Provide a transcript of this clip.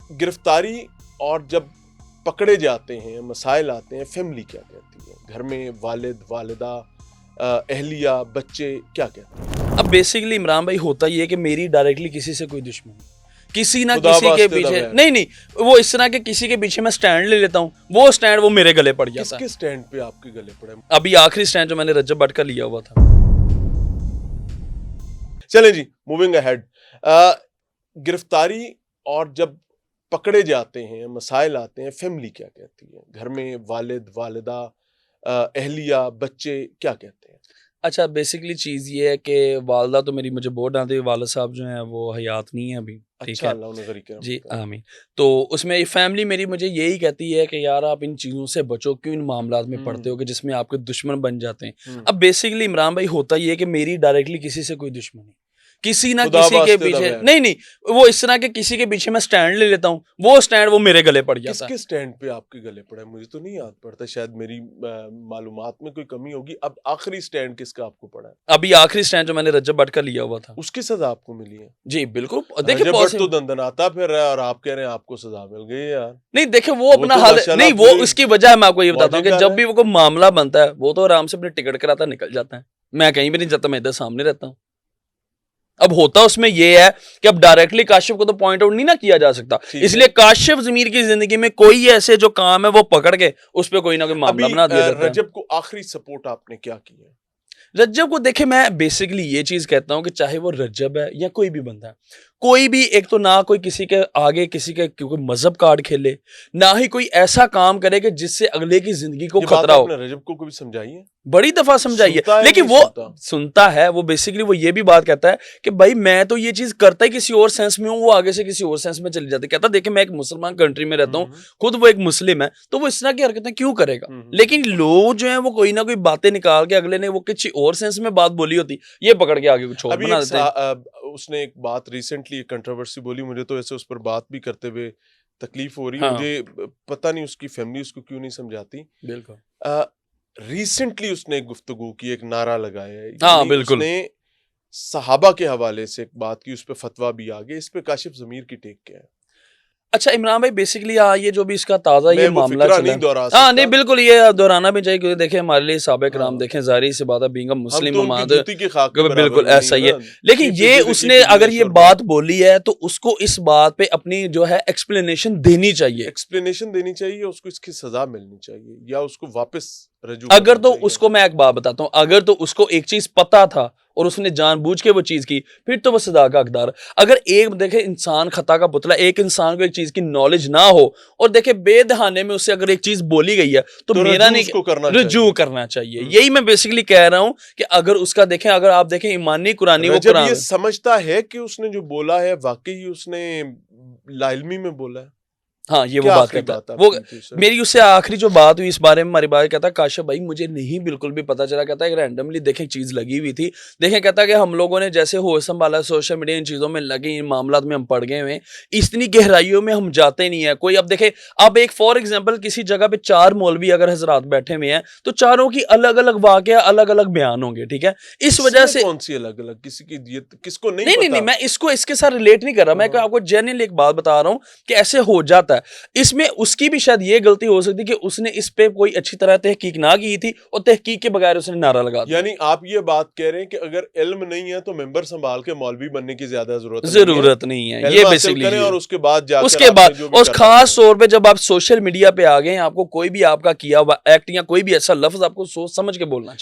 गिरफ्तारी और जब पकड़े जाते हैं, मसाइल आते हैं, फैमिली क्या कहती है? घर में वालिद, वालिदा, अहलिया, बच्चे क्या कहते हैं? अब बेसिकली इमरान भाई होता ये है कि मेरी डायरेक्टली किसी से कोई दुश्मनी, किसी ना किसी के पीछे नहीं, वो इस तरह के किसी के पीछे मैं स्टैंड ले लेता हूँ, वो स्टैंड वो मेरे गले पड़ जाता है। किसके स्टैंड पे आपके गले पड़े? अभी आखिरी स्टैंड जो मैंने रजब भट्ट का लिया हुआ था। चलें जी, मूविंग अहेड। गिरफ्तारी और जब पकड़े जाते हैं, मसाइल आते हैं, फैमिली क्या कहती है? घर में वालिद, वालिदा, अहलिया, बच्चे क्या कहते हैं? अच्छा, बेसिकली चीज़ ये है कि वालदा तो मेरी मुझे बहुत डांटती है, वालिद साहब जो हैं वो हयात नहीं है अभी, ठीक अच्छा, है अल्लाह उन्हें गरीब करे। जी, आमीन। तो उसमें फैमिली मेरी मुझे यही कहती है कि यार आप इन चीज़ों से बचो, क्यों इन मामलात में पड़ते हो कि जिसमें आपके दुश्मन बन जाते हैं। अब बेसिकली इमरान भाई होता ये है कि मेरी डायरेक्टली किसी से कोई दुश्मनी, किसी ना किसी के पीछे नहीं, वो इस तरह के किसी के पीछे मैं स्टैंड ले लेता हूँ, वो स्टैंड वो मेरे गले पड़ जाता है। किसके स्टैंड पे आपके गले पड़ा है? मुझे तो नहीं याद पड़ता, शायद मेरी मालूमात में कोई कमी होगी। अब आखिरी स्टैंड किसका आपको पड़ा है? अभी आखिरी स्टैंड जो मैंने रजब भट्ट का लिया हुआ था, उसकी सजा आपको मिली है? जी बिल्कुल। रजब भट्ट तो दंदनाता फिर रहा है और आप कह रहे हैं आपको सजा मिल गई है यार। नहीं देखे वो अपना हाल नहीं, वो उसकी वजह मैं आपको ये बताता हूँ कि जब भी वो कोई मामला बनता है वो तो आराम से अपने टिकट कराता निकल जाता है, मैं कहीं भी नहीं जाता, मैं इधर सामने रहता हूँ। अब होता उसमें ये है कि अब डायरेक्टली काशिफ को तो पॉइंट आउट नहीं ना किया जा सकता, इसलिए काशिफ ज़मीर की जिंदगी में कोई ऐसे जो काम है वो पकड़ के उस पर कोई ना कोई मामला बना दिया जाता है। रजब को आखिरी सपोर्ट आपने क्या किया है? रज्जब को देखे, मैं बेसिकली ये चीज कहता हूं कि चाहे वो रज्जब है या कोई भी बंदा है, कोई भी एक तो ना कोई किसी के आगे किसी के कोई मजहब कार्ड खेले, ना ही कोई ऐसा काम करे कि जिससे अगले की जिंदगी को खतरा हो। रजब को कभी समझाई है? बड़ी दफा समझाई है, लेकिन वो सुनता है। वो बेसिकली वो ये भी बात कहता है कि भाई मैं तो ये चीज करता ही किसी और सेंस में हूँ, वो आगे से किसी और सेंस में चली जाती है। कहता देखिए मैं एक मुसलमान कंट्री में रहता हूँ, खुद वो एक मुस्लिम है, तो वो इस तरह की हरकतें क्यों करेगा? लेकिन लोग जो है वो कोई ना कोई बातें निकाल के अगले ने वो किसी और सेंस में बात बोली होती, ये पकड़ के आगे कुछ और बना देते हैं। उसने एक बात रिसेंटली कंट्रोवर्सी बोली, मुझे तो ऐसे उस पर बात भी करते हुए तकलीफ हो रही है। मुझे पता नहीं उसकी फैमिली उसको क्यों नहीं समझाती। बिल्कुल रिसेंटली उसने एक गुफ्तगू की, एक नारा लगाया है। हाँ बिल्कुल, उसने सहाबा के हवाले से एक बात की, उस पर फतवा भी आ गया। इस पे काशिफ ज़मीर की टेक क्या है? अच्छा इमरान भाई, बेसिकली ये जो भी इसका ताज़ा ये मामला चला, हाँ नहीं बिल्कुल ये दोहराना भी चाहिए, क्योंकि देखें हमारे लिए साहब कराम देखें ज़ाहिर सी बात है, बीइंग अ मुस्लिम बिल्कुल ऐसा ही है। लेकिन ये उसने अगर ये बात बोली है तो उसको इस बात पे अपनी जो है एक्सप्लेनेशन देनी चाहिए, उसको इसकी सजा मिलनी चाहिए या उसको वापस रजू। अगर तो उसको मैं एक बात बताता हूँ, अगर तो उसको एक चीज पता था और उसने जानबूझ के वो चीज की, फिर तो वो सजा का हकदार। अगर एक देखे इंसान खता का पुतला, एक इंसान को एक चीज की नॉलेज ना हो और देखे बेदहाने में उससे अगर एक चीज बोली गई है तो मेरा नहीं, रुजू करना चाहिए। यही मैं बेसिकली कह रहा हूं कि अगर उसका देखें, अगर आप देखें ईमानी कुरानी, वो कुरान ये समझता है कि उसने जो बोला है वाकई उसने लाइल्मी में बोला है। हाँ ये वो बात कहता है। वो मेरी उससे आखिरी जो बात हुई इस बारे में, हमारी बात कहता काशिफ भाई मुझे नहीं बिल्कुल भी पता चला, कहता है रैंडमली देखें चीज लगी हुई थी, देखें कहता कि हम लोगों ने जैसे हो संभाला, सोशल मीडिया इन चीजों में लगे, इन मामलात में हम पड़ गए हुए, इतनी गहराइयों में हम जाते नहीं है कोई। अब देखे अब एक फॉर एग्जाम्पल किसी जगह पे 4 मौलवी अगर हजरात बैठे हुए हैं तो चारों की अलग अलग वाकया अलग अलग बयान होंगे, ठीक है। इस वजह से कौन सी अलग अलग, किसी की किसको नहीं, नहीं मैं इसको इसके साथ रिलेट नहीं कर रहा, मैं आपको जेन्युइनली एक बात बता रहा हूँ कि ऐसे हो जाता है। इसमें उसकी भी शायद ये गलती हो सकती कि उसने इस पे कोई अच्छी तरह तहकीक ना की थी और तहकीक के बगैर उसने नारा लगा दिया। यानी आप ये बात कह रहे हैं कि अगर इल्म नहीं है तो मेंबर संभाल के मौलवी बनने की ज्यादा जरूरत नहीं है। ये बेसिकली और उसके बाद और खास तौर पे जब आप सोशल मीडिया पे आ गए, आपको कोई भी आपका किया हुआ एक्ट या कोई भी ऐसा लफ्ज आपको सोच समझ के बोलना चाहिए।